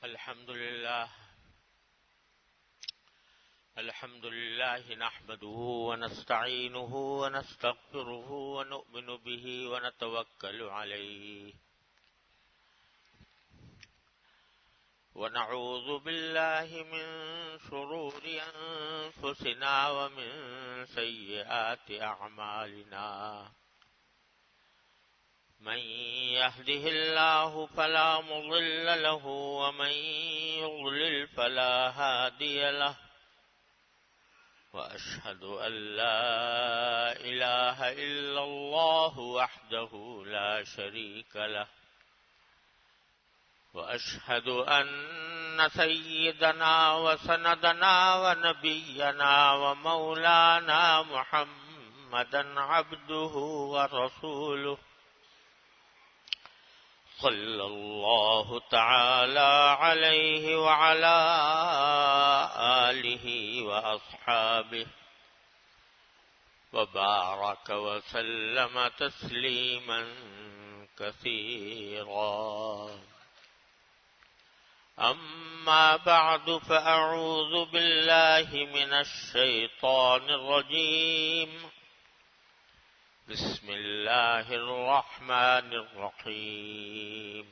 الحمد لله نحمده ونستعينه ونستغفره ونؤمن به ونتوكل عليه ونعوذ بالله من شرور أنفسنا ومن سيئات أعمالنا من يهده الله فلا مضل له ومن يضلل فلا هادي له وأشهد أن لا إله إلا الله وحده لا شريك له وأشهد أن سيدنا وسندنا ونبينا ومولانا محمدا عبده ورسوله صلى الله تعالى عليه وعلى آله وأصحابه وبارك وسلم تسليما كثيرا أما بعد فأعوذ بالله من الشيطان الرجيم بسم الله الرحمن الرحيم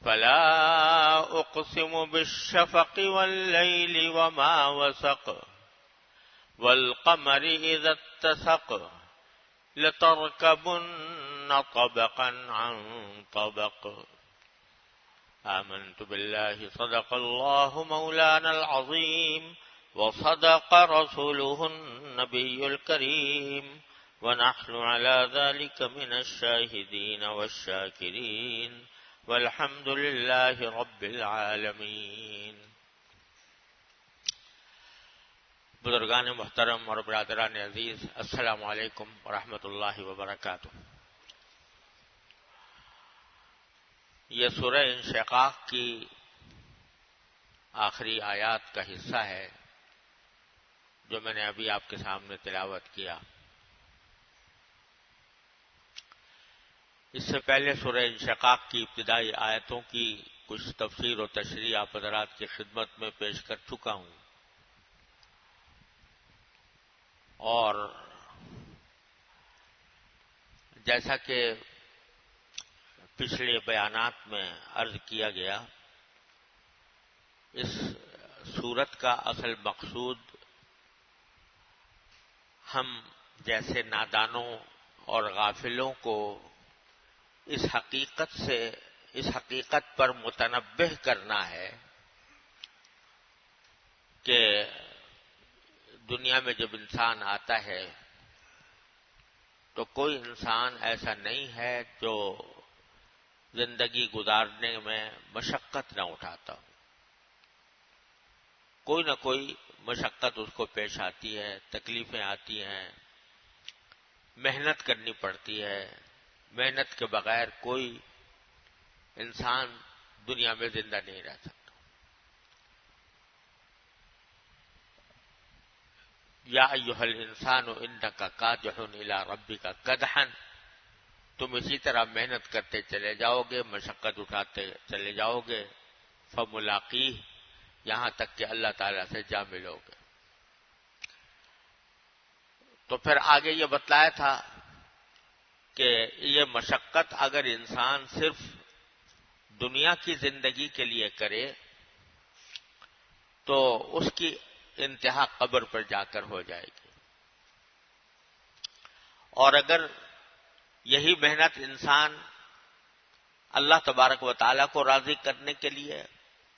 فلا أقسم بالشفق والليل وما وسق والقمر إذا اتسق لتركبن طبقا عن طبق آمنت بالله صدق الله مولانا العظيم وصدق رسوله النبي الكريم ونحن على ذلك من الشاهدين والشاكرين والحمد لله رب العالمین۔ بزرگان محترم اور برادران عزیز، السلام علیکم ورحمۃ اللہ وبرکاتہ۔ یہ سورہ انشقاق کی آخری آیات کا حصہ ہے جو میں نے ابھی آپ کے سامنے تلاوت کیا۔ اس سے پہلے سورہ انشقاق کی ابتدائی آیتوں کی کچھ تفسیر و تشریح آپ حضرات کی خدمت میں پیش کر چکا ہوں، اور جیسا کہ پچھلے بیانات میں عرض کیا گیا، اس سورت کا اصل مقصود ہم جیسے نادانوں اور غافلوں کو اس حقیقت پر متنبہ کرنا ہے کہ دنیا میں جب انسان آتا ہے تو کوئی انسان ایسا نہیں ہے جو زندگی گزارنے میں مشقت نہ اٹھاتا ہو۔ کوئی نہ کوئی مشقت اس کو پیش آتی ہے، تکلیفیں آتی ہیں، محنت کرنی پڑتی ہے۔ محنت کے بغیر کوئی انسان دنیا میں زندہ نہیں رہ سکتا۔ یا ایھا الانسان انک کادح الی ربک کدحا، تم اسی طرح محنت کرتے چلے جاؤ گے، مشقت اٹھاتے چلے جاؤ گے، فملاقیہ، یہاں تک کہ اللہ تعالیٰ سے جا ملو گے۔ تو پھر آگے یہ بتلایا تھا کہ یہ مشقت اگر انسان صرف دنیا کی زندگی کے لیے کرے تو اس کی انتہا قبر پر جا کر ہو جائے گی، اور اگر یہی محنت انسان اللہ تبارک و تعالیٰ کو راضی کرنے کے لیے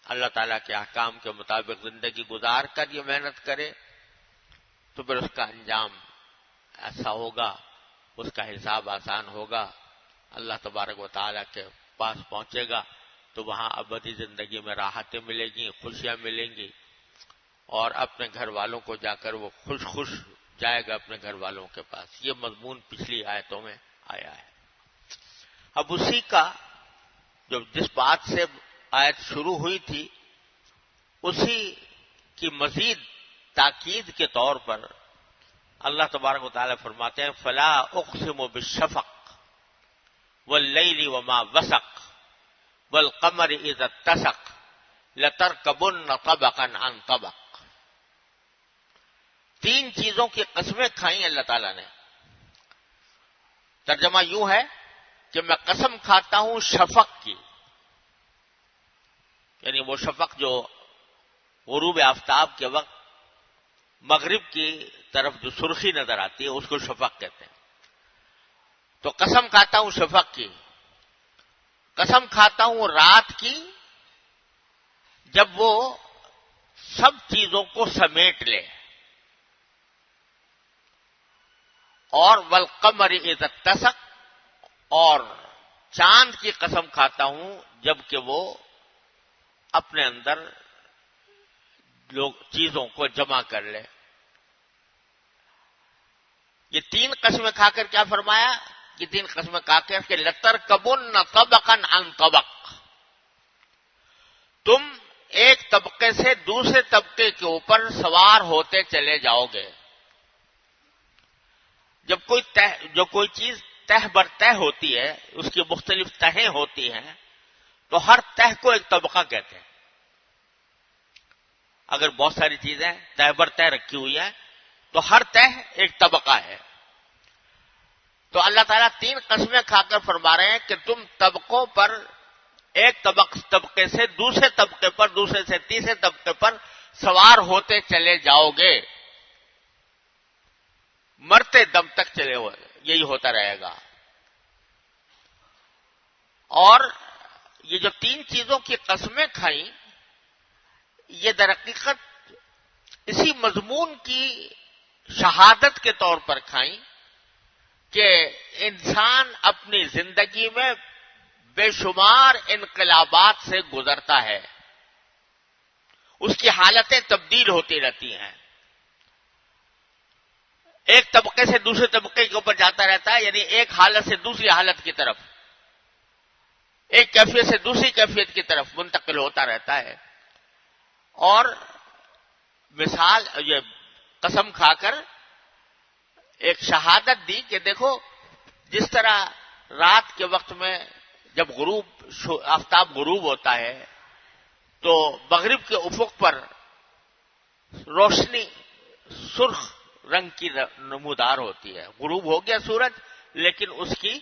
اللہ تعالیٰ کے احکام کے مطابق زندگی گزار کر یہ محنت کرے تو پھر اس کا انجام ایسا ہوگا، اس کا حساب آسان ہوگا، اللہ تبارک و تعالیٰ کے پاس پہنچے گا تو وہاں ابدی زندگی میں راحتیں ملیں گی، خوشیاں ملیں گی، اور اپنے گھر والوں کو جا کر وہ خوش جائے گا اپنے گھر والوں کے پاس۔ یہ مضمون پچھلی آیتوں میں آیا ہے۔ اب اسی کا جس بات سے آیت شروع ہوئی تھی اسی کی مزید تاکید کے طور پر اللہ تبارک و تعالیٰ فرماتے ہیں فلا اقسم بالشفق واللیل وما وسق والقمر اذا اتسق لترکبن طبقا عن طبق. تین چیزوں کی قسمیں کھائیں اللہ تعالیٰ نے. ترجمہ یوں ہے کہ میں قسم کھاتا ہوں شفق کی، یعنی وہ شفق جو غروب آفتاب کے وقت مغرب کی طرف جو سرخی نظر آتی ہے اس کو شفق کہتے ہیں. تو قسم کھاتا ہوں شفق کی، قسم کھاتا ہوں رات کی جب وہ سب چیزوں کو سمیٹ لے، اور والقمر اذا اتسق، اور چاند کی قسم کھاتا ہوں جب کہ وہ اپنے اندر لوگ چیزوں کو جمع کر لے. یہ تین قسمیں کھا کر کیا فرمایا؟ یہ تین قسمیں کھا کر کہ لترکبن طبقا عن طبق، تم ایک طبقے سے دوسرے طبقے کے اوپر سوار ہوتے چلے جاؤ گے. جب کوئی چیز تہ بر تہ ہوتی ہے، اس کی مختلف تہیں ہوتی ہیں، تو ہر تہ کو ایک طبقہ کہتے ہیں. اگر بہت ساری چیزیں تہ بر تہ رکھی ہوئی ہیں تو ہر تہ ایک طبقہ ہے. تو اللہ تعالیٰ تین قسمیں کھا کر فرما رہے ہیں کہ تم طبقوں پر ایک طبقے سے دوسرے طبقے پر، دوسرے سے تیسرے طبقے پر سوار ہوتے چلے جاؤ گے، مرتے دم تک چلے ہوئے یہی ہوتا رہے گا. اور یہ جو تین چیزوں کی قسمیں کھائیں، یہ در حقیقت اسی مضمون کی شہادت کے طور پر کھائیں کہ انسان اپنی زندگی میں بے شمار انقلابات سے گزرتا ہے، اس کی حالتیں تبدیل ہوتی رہتی ہیں، ایک طبقے سے دوسرے طبقے کے اوپر جاتا رہتا ہے، یعنی ایک حالت سے دوسری حالت کی طرف، ایک کیفیت سے دوسری کیفیت کی طرف منتقل ہوتا رہتا ہے. اور مثال یہ قسم کھا کر ایک شہادت دی کہ دیکھو جس طرح رات کے وقت میں جب آفتاب غروب ہوتا ہے تو مغرب کے افق پر روشنی سرخ رنگ کی نمودار ہوتی ہے. غروب ہو گیا سورج، لیکن اس کی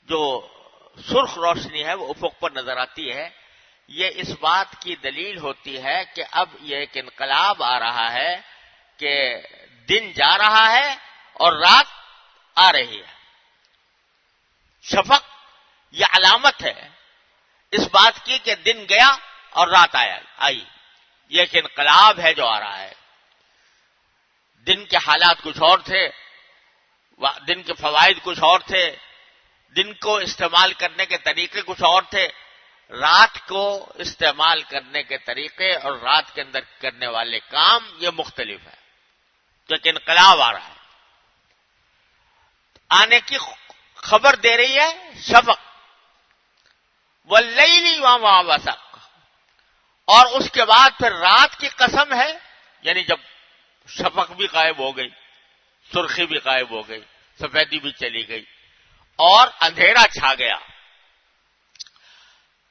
جو سرخ روشنی ہے وہ افق پر نظر آتی ہے. یہ اس بات کی دلیل ہوتی ہے کہ اب یہ ایک انقلاب آ رہا ہے کہ دن جا رہا ہے اور رات آ رہی ہے. شفق یہ علامت ہے اس بات کی کہ دن گیا اور رات آئی. یہ ایک انقلاب ہے جو آ رہا ہے. دن کے حالات کچھ اور تھے، دن کے فوائد کچھ اور تھے، دن کو استعمال کرنے کے طریقے کچھ اور تھے، رات کو استعمال کرنے کے طریقے اور رات کے اندر کرنے والے کام یہ مختلف ہے. تو ایک انقلاب آ رہا ہے، آنے کی خبر دے رہی ہے شفق. واللیل وما وسق، اور اس کے بعد پھر رات کی قسم ہے، یعنی جب شفق بھی غائب ہو گئی، سرخی بھی غائب ہو گئی، سفیدی بھی چلی گئی اور اندھیرا چھا گیا.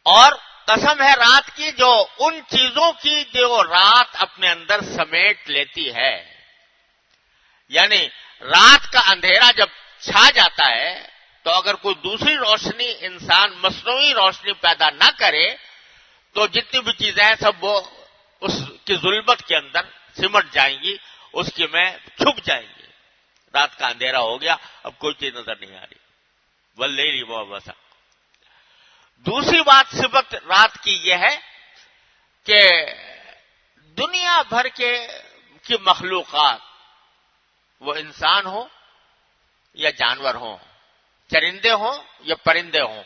اور قسم ہے رات کی جو ان چیزوں کی جو رات اپنے اندر سمیٹ لیتی ہے. یعنی رات کا اندھیرا جب چھا جاتا ہے تو اگر کوئی دوسری روشنی انسان مصنوعی روشنی پیدا نہ کرے تو جتنی بھی چیزیں ہیں سب وہ اس کی ظلمت کے اندر سمٹ جائیں گی، اس کی میں چھپ جائیں گی. رات کا اندھیرا ہو گیا، اب کوئی چیز نظر نہیں آ رہی. واللیل وما وسق. دوسری بات صفت رات کی یہ ہے کہ دنیا بھر کی مخلوقات، وہ انسان ہوں یا جانور ہوں، چرندے ہوں یا پرندے ہوں،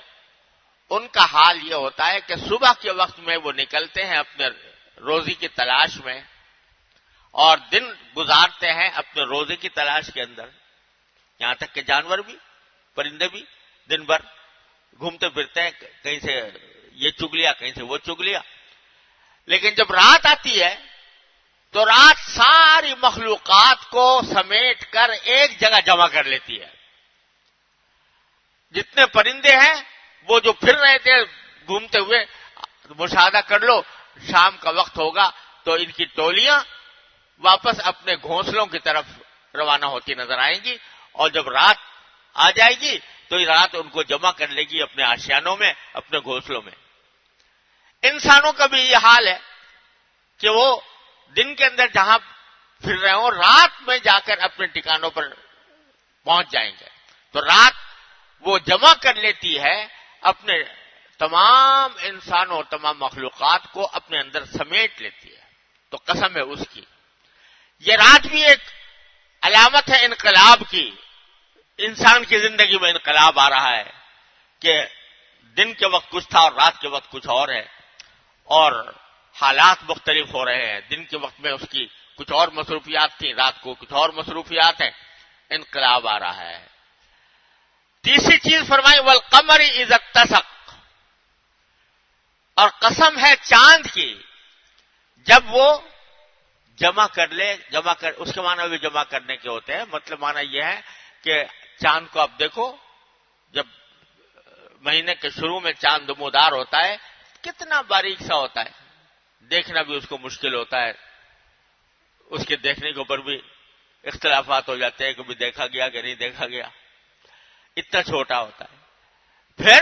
ان کا حال یہ ہوتا ہے کہ صبح کے وقت میں وہ نکلتے ہیں اپنے روزی کی تلاش میں اور دن گزارتے ہیں اپنے روزے کی تلاش کے اندر. یہاں تک کہ جانور بھی، پرندے بھی دن بھر گھومتے پھرتے ہیں، کہیں سے یہ چگ لیا کہیں سے وہ چگ لیا. لیکن جب رات آتی ہے تو رات ساری مخلوقات کو سمیٹ کر ایک جگہ جمع کر لیتی ہے. جتنے پرندے ہیں وہ جو پھر رہے تھے گھومتے ہوئے مشاہدہ کر لو، شام کا وقت ہوگا تو ان کی ٹولیاں واپس اپنے گھونسلوں کی طرف روانہ ہوتی نظر آئیں گی، اور جب رات آ جائے گی تو یہ رات ان کو جمع کر لے گی اپنے آشیانوں میں، اپنے گھونسلوں میں۔ انسانوں کا بھی یہ حال ہے کہ وہ دن کے اندر جہاں پھر رہے ہوں، رات میں جا کر اپنے ٹھکانوں پر پہنچ جائیں گے، تو رات وہ جمع کر لیتی ہے اپنے تمام انسانوں، تمام مخلوقات کو اپنے اندر سمیٹ لیتی ہے۔ تو قسم ہے اس کی، یہ رات بھی ایک علامت ہے انقلاب کی، انسان کی زندگی میں انقلاب آ رہا ہے کہ دن کے وقت کچھ تھا اور رات کے وقت کچھ اور ہے، اور حالات مختلف ہو رہے ہیں۔ دن کے وقت میں اس کی کچھ اور مصروفیات تھیں، رات کو کچھ اور مصروفیات ہیں، انقلاب آ رہا ہے۔ تیسری چیز فرمائی والقمر اذا اتسق، اور قسم ہے چاند کی جب وہ جمع کر لے، اس کے معنی بھی جمع کرنے کے ہوتے ہیں، مطلب معنی یہ ہے کہ چاند کو آپ دیکھو، جب مہینے کے شروع میں چاند نمودار ہوتا ہے کتنا باریک سا ہوتا ہے، دیکھنا بھی اس کو مشکل ہوتا ہے، اس کے دیکھنے کے اوپر بھی اختلافات ہو جاتے ہیں، کبھی دیکھا گیا کہ نہیں دیکھا گیا، اتنا چھوٹا ہوتا ہے۔ پھر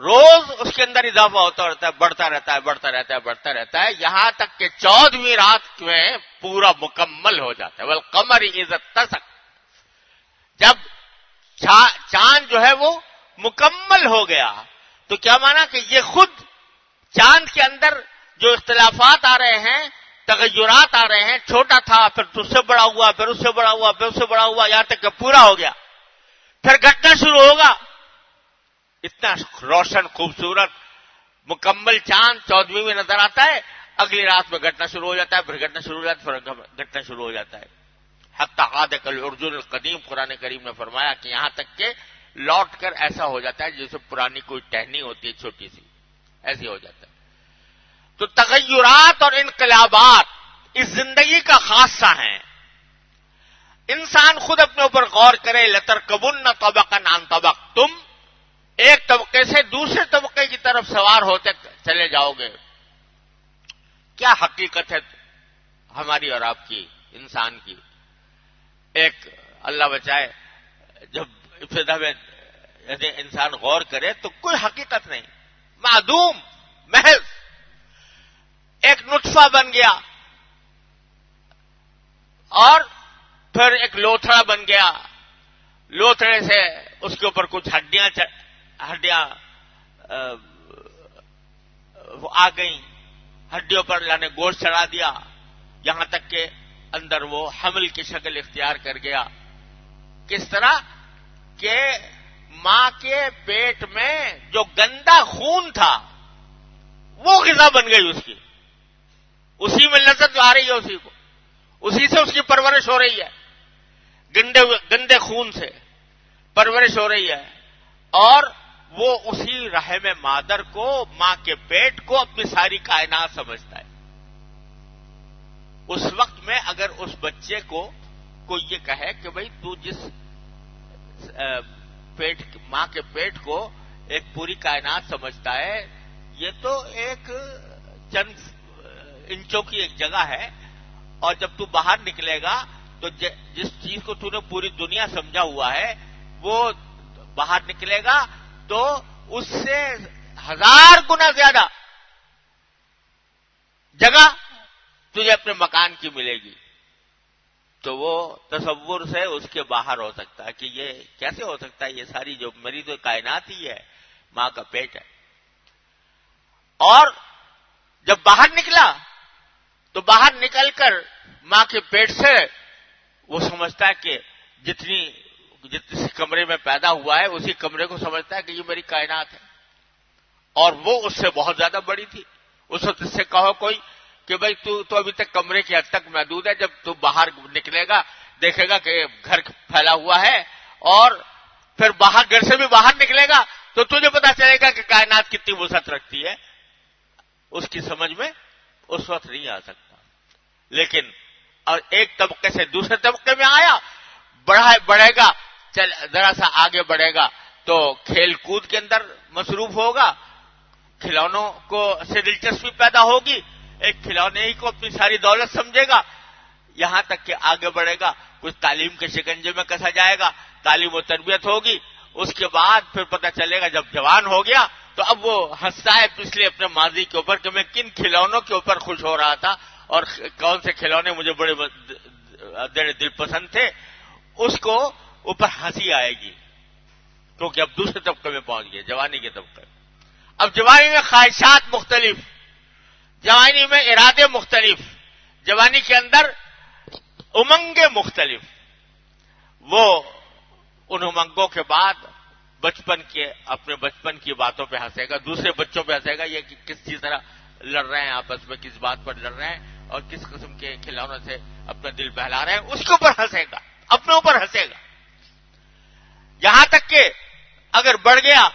روز اس کے اندر اضافہ ہوتا رہتا ہے، بڑھتا رہتا ہے، یہاں تک کہ 14ویں رات میں پورا مکمل ہو جاتا ہے۔ والقمر اذا اتسق، جب چاند جو ہے وہ مکمل ہو گیا تو کیا مانا کہ یہ خود چاند کے اندر جو اختلافات آ رہے ہیں، تغیرات آ رہے ہیں، چھوٹا تھا پھر اس سے بڑا ہوا، پھر اس سے بڑا ہوا، پھر اس سے بڑا ہوا، یہاں تک کہ پورا ہو گیا، پھر گھٹنا شروع ہوگا۔ اتنا روشن خوبصورت مکمل چاند 14ویں میں نظر آتا ہے، اگلی رات میں گھٹنا شروع ہو جاتا ہے، پھر گھٹنا شروع ہو جاتا ہے، پھر گھٹنا شروع ہو جاتا ہے، حتی عاد کالعرجون القدیم، قرآن کریم نے فرمایا کہ یہاں تک کہ لوٹ کر ایسا ہو جاتا ہے جیسے پرانی کوئی ٹہنی ہوتی ہے چھوٹی سی، ایسی ہو جاتا ہے۔ تو تغیرات اور انقلابات اس زندگی کا خاصہ ہیں۔ انسان خود اپنے اوپر غور کرے، لترکبن طبقا عن طبق، تم ایک طبقے سے دوسرے طبقے کی طرف سوار ہوتے چلے جاؤ گے۔ کیا حقیقت ہے ہماری اور آپ کی، انسان کی؟ ایک اللہ بچائے، جب ابتدا میں انسان غور کرے تو کوئی حقیقت نہیں، معدوم، محض ایک نطفہ بن گیا اور پھر ایک لوتھڑا بن گیا، لوتھڑے سے اس کے اوپر کچھ ہڈیاں آ گئیں، ہڈیوں پر اللہ نے گوشت چڑھا دیا، یہاں تک کہ اندر وہ حمل کی شکل اختیار کر گیا۔ کس طرح کہ ماں کے پیٹ میں جو گندا خون تھا وہ غذا بن گئی اس کی، اسی میں لذت آ رہی ہے، اسی کو، اسی سے اس کی پرورش ہو رہی ہے، گندے خون سے پرورش ہو رہی ہے، اور وہ اسی رحم مادر کو، ماں کے پیٹ کو اپنی ساری کائنات سمجھتا ہے۔ اس وقت میں اگر اس بچے کو کوئی یہ کہے کہ بھئی تو جس ماں کے پیٹ کو ایک پوری کائنات سمجھتا ہے، یہ تو ایک چند انچوں کی ایک جگہ ہے، اور جب تو باہر نکلے گا تو جس چیز کو تو نے پوری دنیا سمجھا ہوا ہے وہ باہر نکلے گا تو اس سے 1000 گنا زیادہ جگہ تجھے اپنے مکان کی ملے گی۔ تو وہ تصور سے اس کے باہر ہو سکتا ہے کہ یہ کیسے ہو سکتا ہے، یہ ساری جو میری تو کائنات ہی ہے، ماں کا پیٹ ہے۔ اور جب باہر نکلا تو باہر نکل کر ماں کے پیٹ سے وہ سمجھتا ہے کہ جتنی کمرے میں پیدا ہوا ہے اسی کمرے کو سمجھتا ہے کہ یہ میری کائنات ہے، اور وہ اس سے بہت زیادہ بڑی تھی۔ اس وقت اس سے کہو کوئی کہ بھائی تو ابھی تک کمرے کی حد تک محدود ہے، جب تو باہر نکلے گا دیکھے گا کہ گھر پھیلا ہوا ہے، اور پھر گھر سے بھی باہر نکلے گا تو تجھے پتا چلے گا کہ کائنات کتنی وسعت رکھتی ہے۔ اس کی سمجھ میں اس وقت نہیں آ سکتا، لیکن اور ایک طبقے سے دوسرے طبقے میں آیا، بڑھے گا، ذرا سا آگے بڑھے گا تو کھیل کود کے اندر مصروف ہوگا، کھلونوں کو سے دلچسپی پیدا ہوگی، ایک کھلونے ہی کو اپنی ساری دولت سمجھے گا، یہاں تک کہ آگے بڑھے گا، کچھ تعلیم کے شکنجے میں کسا جائے گا، تعلیم و تربیت ہوگی، اس کے بعد پھر پتہ چلے گا جب جوان ہو گیا تو اب وہ ہنستا ہے پچھلے اپنے ماضی کے اوپر کہ میں کن کھلونوں کے اوپر خوش ہو رہا تھا اور کون سے کھلونے مجھے بڑے دل پسند تھے، اس کو اوپر ہنسی آئے گی کیونکہ اب دوسرے طبقے میں پہنچ گئے، جوانی کے طبقے میں۔ اب جوانی میں خواہشات مختلف، جوانی میں ارادے مختلف، جوانی کے اندر امنگیں مختلف، وہ ان امنگوں کے بعد اپنے بچپن کی باتوں پہ ہنسے گا، دوسرے بچوں پہ ہنسے گا، یہ کہ کس طرح لڑ رہے ہیں آپس میں، کس بات پر لڑ رہے ہیں اور کس قسم کے کھلونوں سے اپنا دل بہلا رہے ہیں، اس کے اوپر ہنسے گا، اپنے اوپر ہنسے گا۔ یہاں تک کہ اگر بڑھ گیا،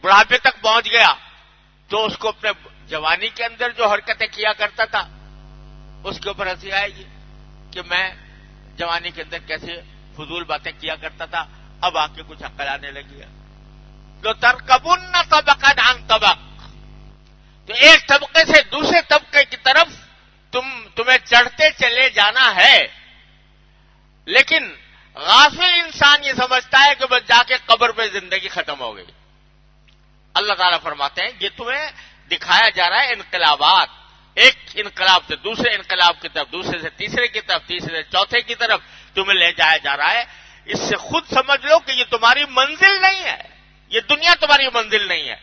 بڑھاپے تک پہنچ گیا تو اس کو اپنے جوانی کے اندر جو حرکتیں کیا کرتا تھا اس کے اوپر ہنسی آئے گی کہ میں جوانی کے اندر کیسے فضول باتیں کیا کرتا تھا، اب آ کے کچھ عقل آنے لگی ہے۔ تو ترکبن طبقا عن طبق، تو ایک طبقے سے دوسرے طبقے کی طرف تمہیں چڑھتے چلے جانا ہے، لیکن غافل انسان یہ سمجھتا ہے کہ بس جا کے قبر پہ زندگی ختم ہو گئی۔ اللہ تعالیٰ فرماتے ہیں یہ تمہیں دکھایا جا رہا ہے انقلابات، ایک انقلاب سے دوسرے انقلاب کی طرف، دوسرے سے تیسرے کی طرف، تیسرے سے چوتھے کی طرف تمہیں لے جایا جا رہا ہے۔ اس سے خود سمجھ لو کہ یہ تمہاری منزل نہیں ہے، یہ دنیا تمہاری منزل نہیں ہے،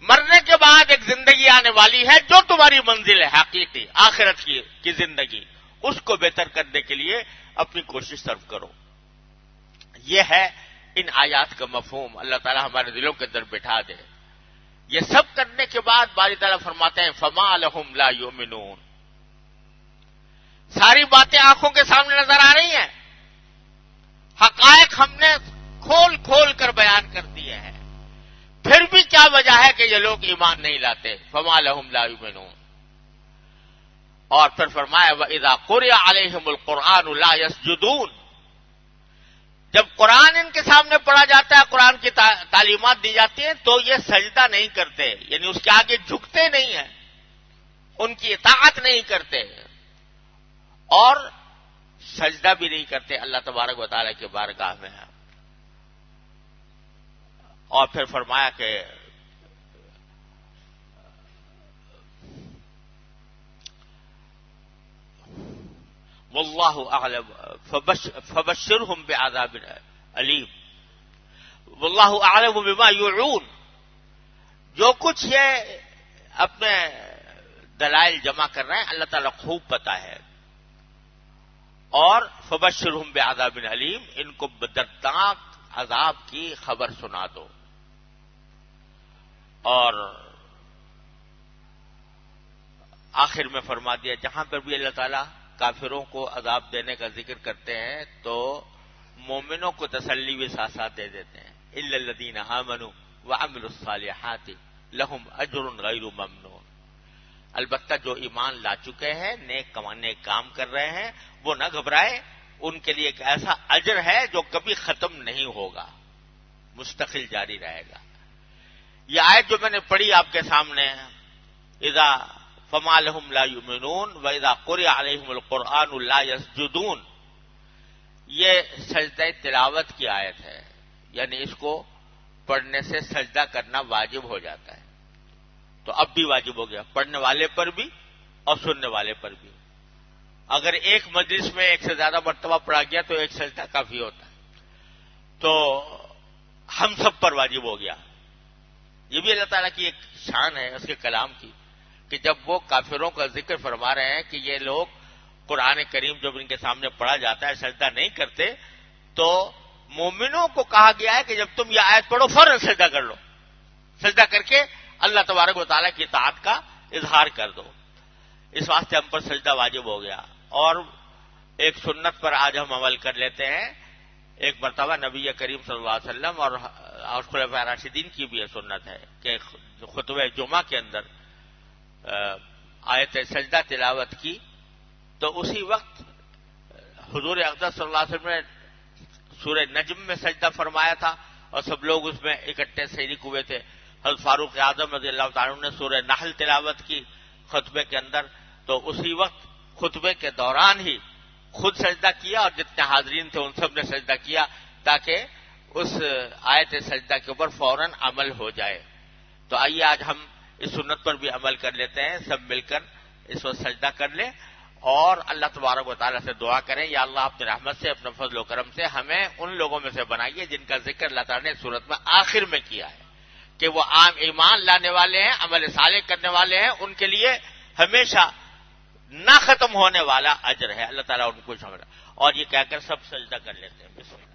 مرنے کے بعد ایک زندگی آنے والی ہے جو تمہاری منزل ہے حقیقی، آخرت کی زندگی، اس کو بہتر کرنے کے لیے اپنی کوشش صرف کرو۔ یہ ہے ان آیات کا مفہوم، اللہ تعالی ہمارے دلوں کے اندر بٹھا دے۔ یہ سب کرنے کے بعد باری تعالیٰ فرماتے ہیں فما لہم لا یؤمنون، ساری باتیں آنکھوں کے سامنے نظر آ رہی ہیں، حقائق ہم نے کھول کھول کر بیان کر دیے ہیں، پھر بھی کیا وجہ ہے کہ یہ لوگ ایمان نہیں لاتے؟ فما لہم لا یؤمنون۔ اور پھر فرمایا وَإِذَا قُرِئَ عَلَيْهِمُ الْقُرْآنُ لَا يَسْجُدُونَ، جب قرآن ان کے سامنے پڑھا جاتا ہے، قرآن کی تعلیمات دی جاتی ہیں تو یہ سجدہ نہیں کرتے، یعنی اس کے آگے جھکتے نہیں ہیں، ان کی اطاعت نہیں کرتے اور سجدہ بھی نہیں کرتے اللہ تبارک و تعالیٰ کے بارگاہ میں۔ اور پھر فرمایا کہ واللہ اعلم فبشرہم بعذاب علیم واللہ اعلم بما یوعون، جو کچھ یہ اپنے دلائل جمع کر رہے ہیں اللہ تعالیٰ خوب پتہ ہے، اور فبشرہم بعذاب علیم، ان کو دردناک عذاب کی خبر سنا دو۔ اور آخر میں فرما دیا جہاں پر بھی اللہ تعالیٰ کافروں کو عذاب دینے کا ذکر کرتے ہیں تو مومنوں کو تسلی بھی ساتھ ساتھ دے دیتے ہیں، الا الذین آمنوا وعملوا الصالحات لہم اجر غیر ممنون، البتہ جو ایمان لا چکے ہیں، نیک کام کر رہے ہیں، وہ نہ گھبرائے، ان کے لیے ایک ایسا اجر ہے جو کبھی ختم نہیں ہوگا، مستقل جاری رہے گا۔ یہ آیت جو میں نے پڑھی آپ کے سامنے، اذا فما لہم لا یؤمنون واذا قرئ علیہم القرآن لا یسجدون، یہ سجدہ تلاوت کی آیت ہے، یعنی اس کو پڑھنے سے سجدہ کرنا واجب ہو جاتا ہے، تو اب بھی واجب ہو گیا، پڑھنے والے پر بھی اور سننے والے پر بھی۔ اگر ایک مجلس میں ایک سے زیادہ مرتبہ پڑھا گیا تو ایک سجدہ کافی ہوتا ہے، تو ہم سب پر واجب ہو گیا۔ یہ بھی اللہ تعالیٰ کی ایک شان ہے اس کے کلام کی کہ جب وہ کافروں کا ذکر فرما رہے ہیں کہ یہ لوگ قرآن کریم جب ان کے سامنے پڑھا جاتا ہے سجدہ نہیں کرتے، تو مومنوں کو کہا گیا ہے کہ جب تم یہ آیت پڑھو فوراً سجدہ کر لو، سجدہ کر کے اللہ تبارک و تعالیٰ کی اطاعت کا اظہار کر دو۔ اس واسطے ہم پر سجدہ واجب ہو گیا۔ اور ایک سنت پر آج ہم عمل کر لیتے ہیں، ایک مرتبہ نبی کریم صلی اللہ علیہ وسلم اور خلفاء راشدین کی بھی یہ سنت ہے کہ خطبہ جمعہ کے اندر آیت سجدہ تلاوت کی تو اسی وقت حضور اقدس صلی اللہ علیہ وسلم نے سورہ نجم میں سجدہ فرمایا تھا اور سب لوگ اس میں اکٹھے شریک ہوئے تھے، حضرت فاروق اعظم رضی اللہ تعالیٰ عنہ نے سورہ نحل تلاوت کی خطبے کے اندر، تو اسی وقت خطبے کے دوران ہی خود سجدہ کیا اور جتنے حاضرین تھے ان سب نے سجدہ کیا، تاکہ اس آیت سجدہ کے اوپر فوراً عمل ہو جائے۔ تو آئیے آج ہم اس سنت پر بھی عمل کر لیتے ہیں، سب مل کر اس وقت سجدہ کر لیں اور اللہ تبارک و تعالیٰ سے دعا کریں، یا اللہ اپنی رحمت سے، اپنے فضل و کرم سے ہمیں ان لوگوں میں سے بنائیے جن کا ذکر اللہ تعالیٰ نے سورت میں آخر میں کیا ہے، کہ وہ عام ایمان لانے والے ہیں، عمل صالح کرنے والے ہیں، ان کے لیے ہمیشہ نہ ختم ہونے والا اجر ہے۔ اللہ تعالیٰ ان کو شامل، اور یہ کہہ کر سب سجدہ کر لیتے ہیں۔ بسم اللہ۔